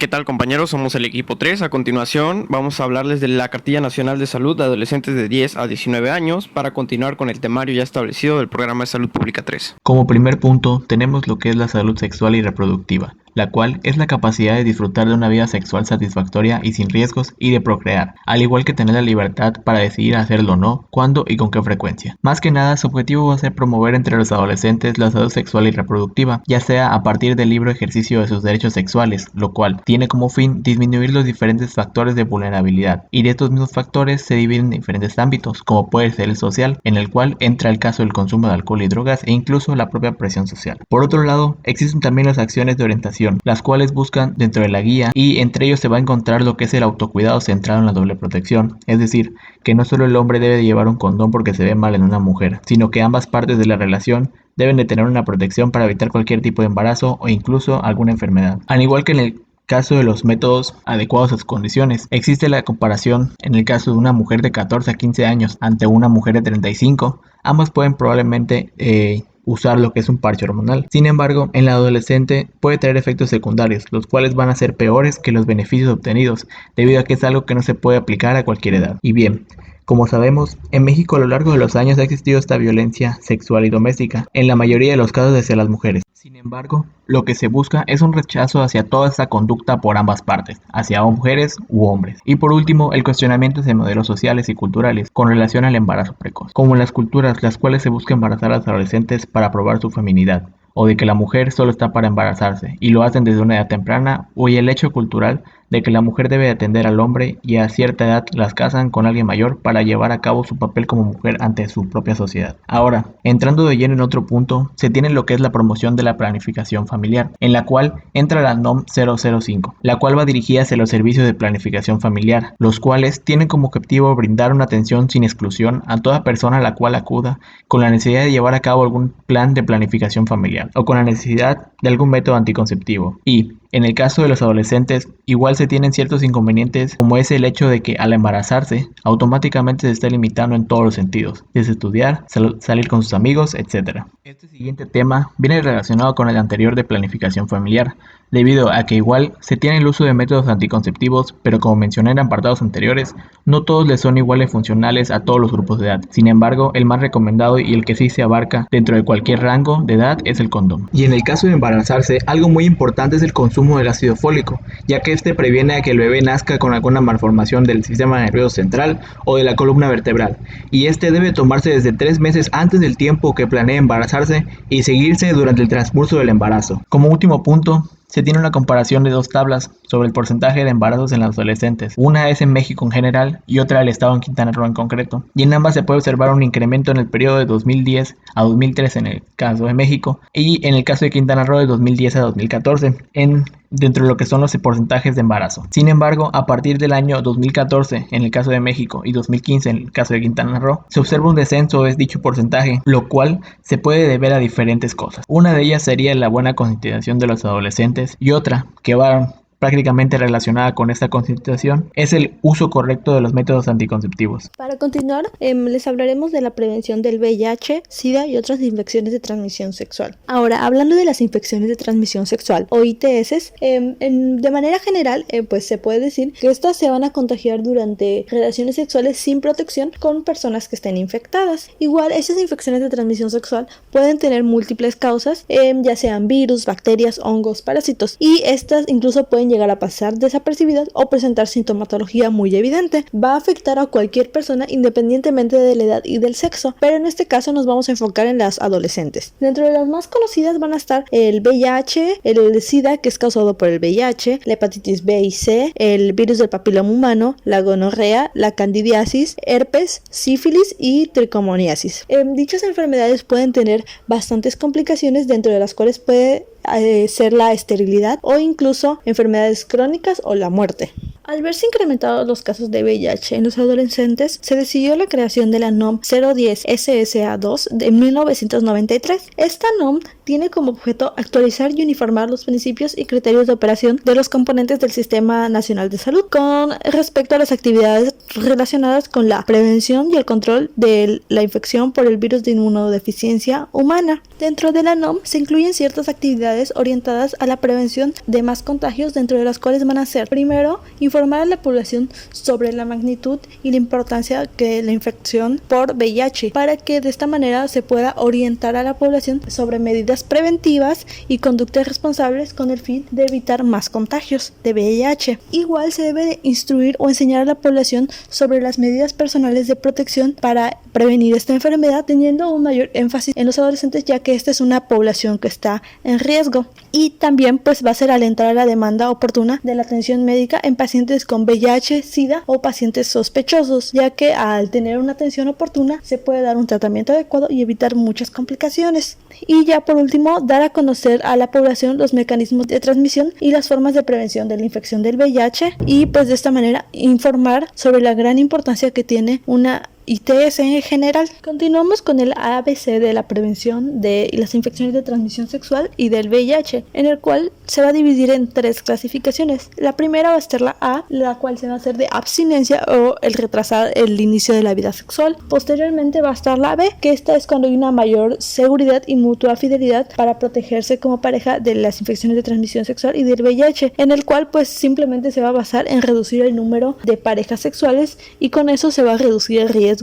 ¿Qué tal, compañeros? Somos el equipo 3. A continuación vamos a hablarles de la Cartilla Nacional de Salud de adolescentes de 10 a 19 años para continuar con el temario ya establecido del Programa de Salud Pública 3. Como primer punto, tenemos lo que es la salud sexual y reproductiva, la cual es la capacidad de disfrutar de una vida sexual satisfactoria y sin riesgos y de procrear, al igual que tener la libertad para decidir hacerlo o no, cuándo y con qué frecuencia. Más que nada, su objetivo va a ser promover entre los adolescentes la salud sexual y reproductiva, ya sea a partir del libre ejercicio de sus derechos sexuales, lo cual tiene como fin disminuir los diferentes factores de vulnerabilidad, y de estos mismos factores se dividen en diferentes ámbitos, como puede ser el social, en el cual entra el caso del consumo de alcohol y drogas e incluso la propia presión social. Por otro lado, existen también las acciones de orientación, las cuales buscan dentro de la guía, y entre ellos se va a encontrar lo que es el autocuidado centrado en la doble protección, es decir, que no solo el hombre debe de llevar un condón porque se ve mal en una mujer, sino que ambas partes de la relación deben de tener una protección para evitar cualquier tipo de embarazo o incluso alguna enfermedad. Al igual que en el caso de los métodos adecuados a sus condiciones, existe la comparación en el caso de una mujer de 14 a 15 años ante una mujer de 35, ambas pueden probablemente usar lo que es un parche hormonal. Sin embargo, en la adolescente puede tener efectos secundarios, los cuales van a ser peores que los beneficios obtenidos, debido a que es algo que no se puede aplicar a cualquier edad. Y bien, como sabemos, en México a lo largo de los años ha existido esta violencia sexual y doméstica, en la mayoría de los casos hacia las mujeres. Sin embargo, lo que se busca es un rechazo hacia toda esta conducta por ambas partes, hacia mujeres u hombres. Y por último, el cuestionamiento de modelos sociales y culturales con relación al embarazo precoz, como en las culturas las cuales se busca embarazar a los adolescentes para probar su feminidad, o de que la mujer solo está para embarazarse, y lo hacen desde una edad temprana, o el hecho cultural de que la mujer debe atender al hombre y a cierta edad las casan con alguien mayor para llevar a cabo su papel como mujer ante su propia sociedad. Ahora, entrando de lleno en otro punto, se tiene lo que es la promoción de la planificación familiar, en la cual entra la NOM 005, la cual va dirigida hacia los servicios de planificación familiar, los cuales tienen como objetivo brindar una atención sin exclusión a toda persona a la cual acuda con la necesidad de llevar a cabo algún plan de planificación familiar o con la necesidad de algún método anticonceptivo. Y en el caso de los adolescentes, igual se tienen ciertos inconvenientes, como es el hecho de que al embarazarse, automáticamente se está limitando en todos los sentidos, desde estudiar, salir con sus amigos, etc. Este siguiente tema viene relacionado con el anterior de planificación familiar, debido a que igual se tiene el uso de métodos anticonceptivos, pero como mencioné en apartados anteriores, no todos les son iguales funcionales a todos los grupos de edad. Sin embargo, el más recomendado y el que sí se abarca dentro de cualquier rango de edad es el condón. Y en el caso de embarazarse, algo muy importante es el consumo del ácido fólico, ya que este previene a que el bebé nazca con alguna malformación del sistema nervioso central o de la columna vertebral, y este debe tomarse desde 3 meses antes del tiempo que planee embarazarse y seguirse durante el transcurso del embarazo. Como último punto, se tiene una comparación de 2 tablas sobre el porcentaje de embarazos en los adolescentes. Una es en México en general y otra del estado en Quintana Roo en concreto. Y en ambas se puede observar un incremento en el periodo de 2010 a 2013 en el caso de México y en el caso de Quintana Roo de 2010 a 2014 dentro de lo que son los porcentajes de embarazo. Sin embargo, a partir del año 2014 en el caso de México y 2015 en el caso de Quintana Roo, se observa un descenso de dicho porcentaje, lo cual se puede deber a diferentes cosas. Una de ellas sería la buena concientización de los adolescentes y otra que va prácticamente relacionada con esta concientización es el uso correcto de los métodos anticonceptivos. Para continuar, les hablaremos de la prevención del VIH, SIDA y otras infecciones de transmisión sexual. Ahora, hablando de las infecciones de transmisión sexual o ITS, de manera general, pues se puede decir que estas se van a contagiar durante relaciones sexuales sin protección con personas que estén infectadas. Igual, estas infecciones de transmisión sexual pueden tener múltiples causas, ya sean virus, bacterias, hongos, parásitos, y estas incluso pueden llegar a pasar desapercibidas o presentar sintomatología muy evidente. Va a afectar a cualquier persona independientemente de la edad y del sexo, pero en este caso nos vamos a enfocar en las adolescentes. Dentro de las más conocidas van a estar el VIH, el SIDA, que es causado por el VIH, la hepatitis B y C, el virus del papiloma humano, la gonorrea, la candidiasis, herpes, sífilis y tricomoniasis. Dichas enfermedades pueden tener bastantes complicaciones, dentro de las cuales puede ser la esterilidad o incluso enfermedades crónicas o la muerte. Al verse incrementados los casos de VIH en los adolescentes, se decidió la creación de la NOM 010 SSA2 de 1993. Esta NOM tiene como objeto actualizar y uniformar los principios y criterios de operación de los componentes del Sistema Nacional de Salud con respecto a las actividades relacionadas con la prevención y el control de la infección por el virus de inmunodeficiencia humana. Dentro de la NOM se incluyen ciertas actividades orientadas a la prevención de más contagios, dentro de las cuales van a ser: primero, informar a la población sobre la magnitud y la importancia de la infección por VIH, para que de esta manera se pueda orientar a la población sobre medidas preventivas y conductas responsables con el fin de evitar más contagios de VIH. Igual se debe instruir o enseñar a la población sobre las medidas personales de protección para prevenir esta enfermedad, teniendo un mayor énfasis en los adolescentes, ya que esta es una población que está en riesgo. Y también pues va a ser alentar a la demanda oportuna de la atención médica en pacientes con VIH, SIDA o pacientes sospechosos, ya que al tener una atención oportuna se puede dar un tratamiento adecuado y evitar muchas complicaciones. Y ya por último, dar a conocer a la población los mecanismos de transmisión y las formas de prevención de la infección del VIH, y pues de esta manera informar sobre la gran importancia que tiene una ITS en general. Continuamos con el ABC de la prevención de las infecciones de transmisión sexual y del VIH, en el cual se va a dividir en 3 clasificaciones. La primera va a ser la A, la cual se va a hacer de abstinencia o el retrasar el inicio de la vida sexual. Posteriormente va a estar la B, que esta es cuando hay una mayor seguridad y mutua fidelidad para protegerse como pareja de las infecciones de transmisión sexual y del VIH, en el cual pues simplemente se va a basar en reducir el número de parejas sexuales, y con eso se va a reducir el riesgo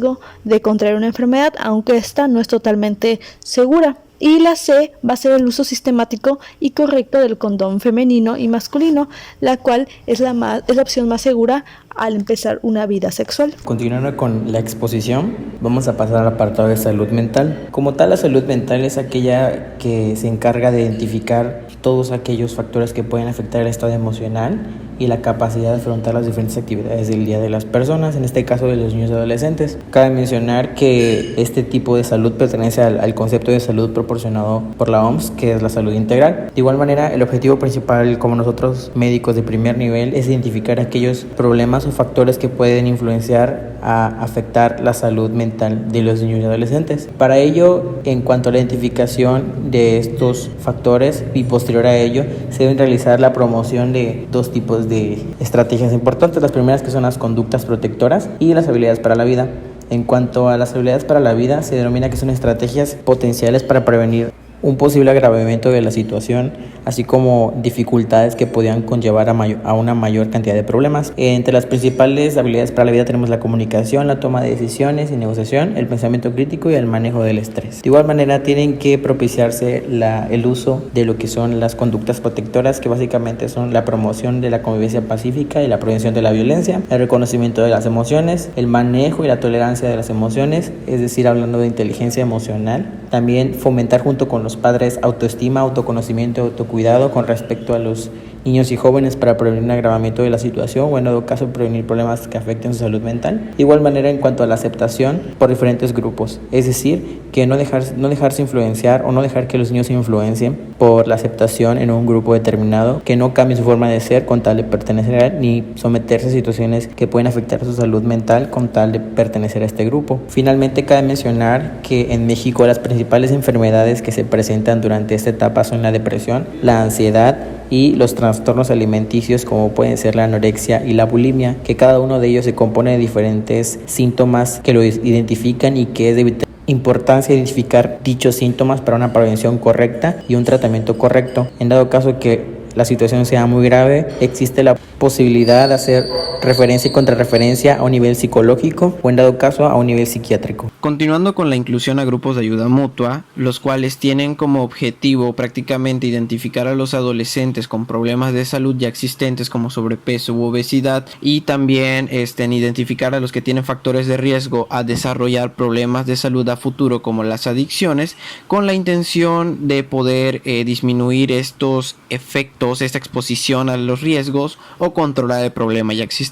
de contraer una enfermedad, aunque esta no es totalmente segura. Y la C va a ser el uso sistemático y correcto del condón femenino y masculino, la cual es la opción más segura al empezar una vida sexual. Continuando con la exposición, vamos a pasar al apartado de salud mental. Como tal, la salud mental es aquella que se encarga de identificar todos aquellos factores que pueden afectar el estado emocional y la capacidad de afrontar las diferentes actividades del día de las personas, en este caso de los niños y adolescentes. Cabe mencionar que este tipo de salud pertenece al concepto de salud proporcionado por la OMS, que es la salud integral. De igual manera, el objetivo principal, como nosotros médicos de primer nivel, es identificar aquellos problemas o factores que pueden influenciar a afectar la salud mental de los niños y adolescentes. Para ello, en cuanto a la identificación de estos factores y posterior a ello, se deben realizar la promoción de 2 tipos de estrategias importantes. Las primeras, que son las conductas protectoras, y las habilidades para la vida. En cuanto a las habilidades para la vida, se denomina que son estrategias potenciales para prevenir un posible agravamiento de la situación, así como dificultades que podían conllevar a una mayor cantidad de problemas. Entre las principales habilidades para la vida tenemos la comunicación, la toma de decisiones y negociación, el pensamiento crítico y el manejo del estrés. De igual manera, tienen que propiciarse el uso de lo que son las conductas protectoras, que básicamente son la promoción de la convivencia pacífica y la prevención de la violencia, el reconocimiento de las emociones, el manejo y la tolerancia de las emociones, es decir, hablando de inteligencia emocional. También fomentar junto con los padres autoestima, autoconocimiento y autocuidado con respecto a los niños y jóvenes para prevenir un agravamiento de la situación, o en todo caso prevenir problemas que afecten su salud mental. De igual manera, en cuanto a la aceptación por diferentes grupos, es decir, que no dejarse influenciar o no dejar que los niños se influencien por la aceptación en un grupo determinado, que no cambie su forma de ser con tal de pertenecer a él, ni someterse a situaciones que pueden afectar su salud mental con tal de pertenecer a este grupo. Finalmente, cabe mencionar que en México las principales enfermedades que se presentan durante esta etapa son la depresión, la ansiedad y los trastornos alimenticios, como pueden ser la anorexia y la bulimia, que cada uno de ellos se compone de diferentes síntomas que lo identifican, y que es de importancia identificar dichos síntomas para una prevención correcta y un tratamiento correcto. En dado caso que la situación sea muy grave, existe la posibilidad de hacer referencia y contrarreferencia a un nivel psicológico, o en dado caso a un nivel psiquiátrico. Continuando con la inclusión a grupos de ayuda mutua, los cuales tienen como objetivo prácticamente identificar a los adolescentes con problemas de salud ya existentes como sobrepeso u obesidad, y también identificar a los que tienen factores de riesgo a desarrollar problemas de salud a futuro como las adicciones, con la intención de poder disminuir estos efectos, esta exposición a los riesgos, o controlar el problema ya existente.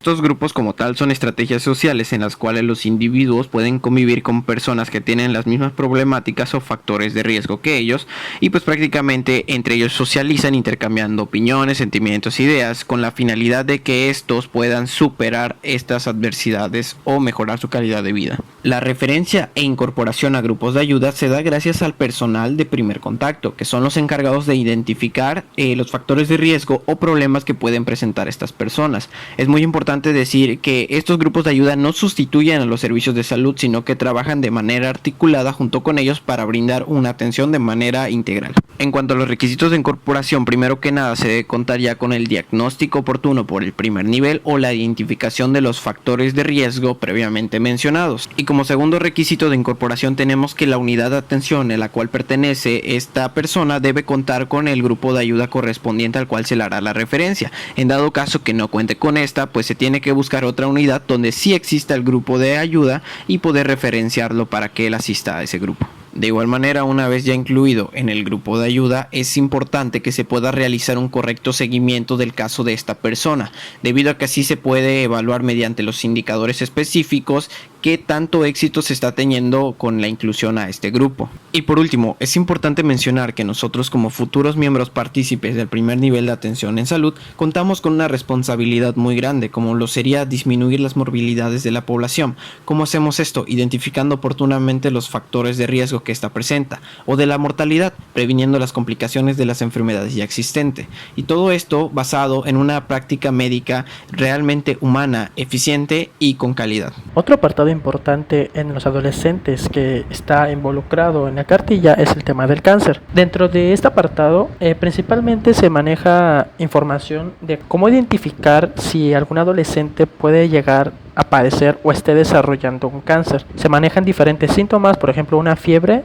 Estos grupos como tal son estrategias sociales en las cuales los individuos pueden convivir con personas que tienen las mismas problemáticas o factores de riesgo que ellos y pues prácticamente entre ellos socializan intercambiando opiniones, sentimientos, ideas con la finalidad de que estos puedan superar estas adversidades o mejorar su calidad de vida. La referencia e incorporación a grupos de ayuda se da gracias al personal de primer contacto, que son los encargados de identificar los factores de riesgo o problemas que pueden presentar estas personas. Es muy importante decir que estos grupos de ayuda no sustituyen a los servicios de salud, sino que trabajan de manera articulada junto con ellos para brindar una atención de manera integral. En cuanto a los requisitos de incorporación, primero que nada se debe contar ya con el diagnóstico oportuno por el primer nivel o la identificación de los factores de riesgo previamente mencionados. Y como segundo requisito de incorporación tenemos que la unidad de atención en la cual pertenece esta persona debe contar con el grupo de ayuda correspondiente al cual se le hará la referencia. En dado caso que no cuente con esta, pues se tiene que buscar otra unidad donde sí exista el grupo de ayuda y poder referenciarlo para que él asista a ese grupo. De igual manera, una vez ya incluido en el grupo de ayuda, es importante que se pueda realizar un correcto seguimiento del caso de esta persona, debido a que así se puede evaluar mediante los indicadores específicos qué tanto éxito se está teniendo con la inclusión a este grupo. Y por último, es importante mencionar que nosotros como futuros miembros partícipes del primer nivel de atención en salud, contamos con una responsabilidad muy grande, como lo sería disminuir las morbilidades de la población. ¿Cómo hacemos esto? Identificando oportunamente los factores de riesgo que ésta presenta, o de la mortalidad, previniendo las complicaciones de las enfermedades ya existentes. Y todo esto basado en una práctica médica realmente humana, eficiente y con calidad. Otro apartado importante en los adolescentes que está involucrado en la cartilla es el tema del cáncer. Dentro de este apartado principalmente se maneja información de cómo identificar si algún adolescente puede llegar a padecer o esté desarrollando un cáncer. Se manejan diferentes síntomas, por ejemplo una fiebre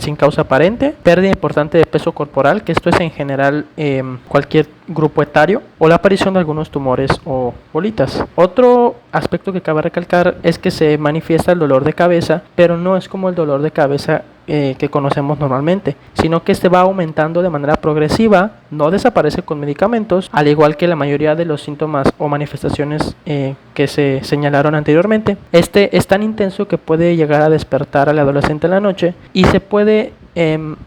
sin causa aparente, pérdida importante de peso corporal, que esto es en general cualquier grupo etario, o la aparición de algunos tumores o bolitas. Otro aspecto que cabe recalcar es que se manifiesta el dolor de cabeza, pero no es como el dolor de cabeza que conocemos normalmente, sino que este va aumentando de manera progresiva, no desaparece con medicamentos, al igual que la mayoría de los síntomas o manifestaciones que se señalaron anteriormente. Este es tan intenso que puede llegar a despertar al adolescente en la noche y se puede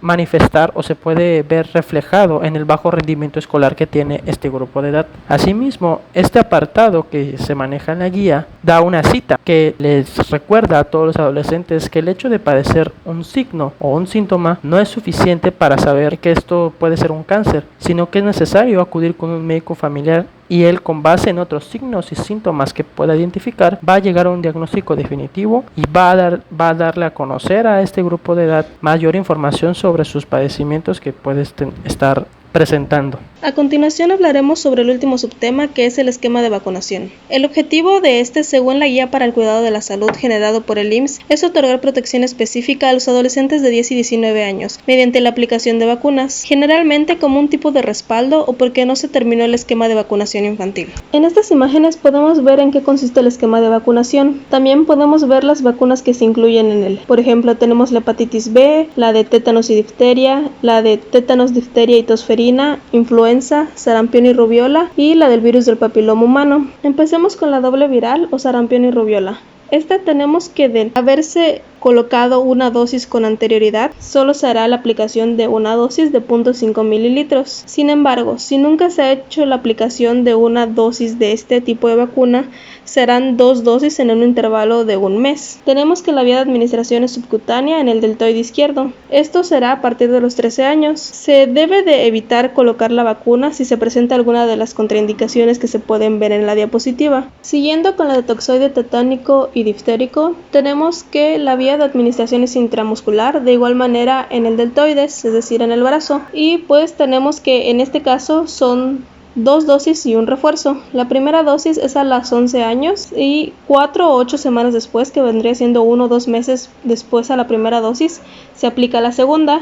manifestar o se puede ver reflejado en el bajo rendimiento escolar que tiene este grupo de edad. Asimismo, este apartado que se maneja en la guía da una cita que les recuerda a todos los adolescentes que el hecho de padecer un signo o un síntoma no es suficiente para saber que esto puede ser un cáncer, sino que es necesario acudir con un médico familiar y él, con base en otros signos y síntomas que pueda identificar, va a llegar a un diagnóstico definitivo y va a darle a conocer a este grupo de edad mayor información sobre sus padecimientos que puede estar presentando. A continuación hablaremos sobre el último subtema, que es el esquema de vacunación. El objetivo de este, según la Guía para el Cuidado de la Salud generado por el IMSS, es otorgar protección específica a los adolescentes de 10 y 19 años, mediante la aplicación de vacunas, generalmente como un tipo de respaldo o porque no se terminó el esquema de vacunación infantil. En estas imágenes podemos ver en qué consiste el esquema de vacunación. También podemos ver las vacunas que se incluyen en él. Por ejemplo, tenemos la hepatitis B, la de tétanos y difteria, la de tétanos, difteria y tosferina, influenza, sarampión y rubiola y la del virus del papiloma humano. Empecemos con la doble viral o sarampión y rubiola. Esta tenemos que de haberse colocado una dosis con anterioridad, solo se hará la aplicación de una dosis de 0.5 mililitros. Sin embargo, si nunca se ha hecho la aplicación de una dosis de este tipo de vacuna, serán 2 dosis en un intervalo de un mes. Tenemos que la vía de administración es subcutánea en el deltoide izquierdo. Esto será a partir de los 13 años. Se debe de evitar colocar la vacuna si se presenta alguna de las contraindicaciones que se pueden ver en la diapositiva. Siguiendo con la de toxoide tetánico y diftérico, tenemos que la vía de administración es intramuscular, de igual manera en el deltoides, es decir, en el brazo. Y pues tenemos que en este caso son 2 dosis y un refuerzo. La primera dosis es a los 11 años y 4 o 8 semanas después, que vendría siendo 1 o 2 meses después a la primera dosis, se aplica la segunda.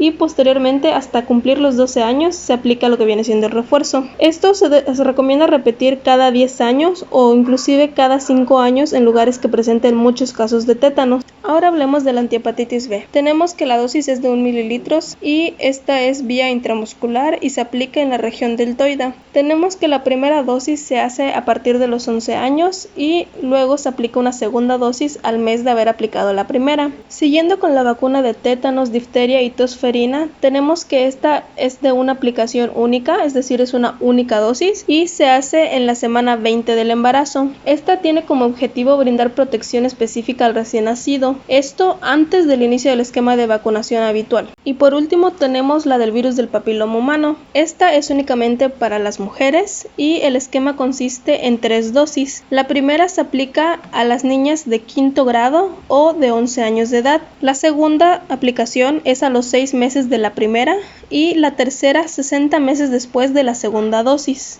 y posteriormente hasta cumplir los 12 años se aplica lo que viene siendo el refuerzo. Esto se recomienda repetir cada 10 años o inclusive cada 5 años en lugares que presenten muchos casos de tétanos. Ahora hablemos de la antihepatitis B. Tenemos que la dosis es de 1 mililitros y esta es vía intramuscular y se aplica en la región deltoide. Tenemos que la primera dosis se hace a partir de los 11 años y luego se aplica una segunda dosis al mes de haber aplicado la primera. Siguiendo con la vacuna de tétanos, difteria y tosferina, tenemos que esta es de una aplicación única, es decir, es una única dosis y se hace en la semana 20 del embarazo. Esta tiene como objetivo brindar protección específica al recién nacido, esto antes del inicio del esquema de vacunación habitual. Y por último tenemos la del virus del papiloma humano. Esta es únicamente para las mujeres y el esquema consiste en 3 dosis. La primera se aplica a las niñas de 5º grado o de 11 años de edad. La segunda aplicación es a los 6 meses de la primera y la tercera 60 meses después de la segunda dosis.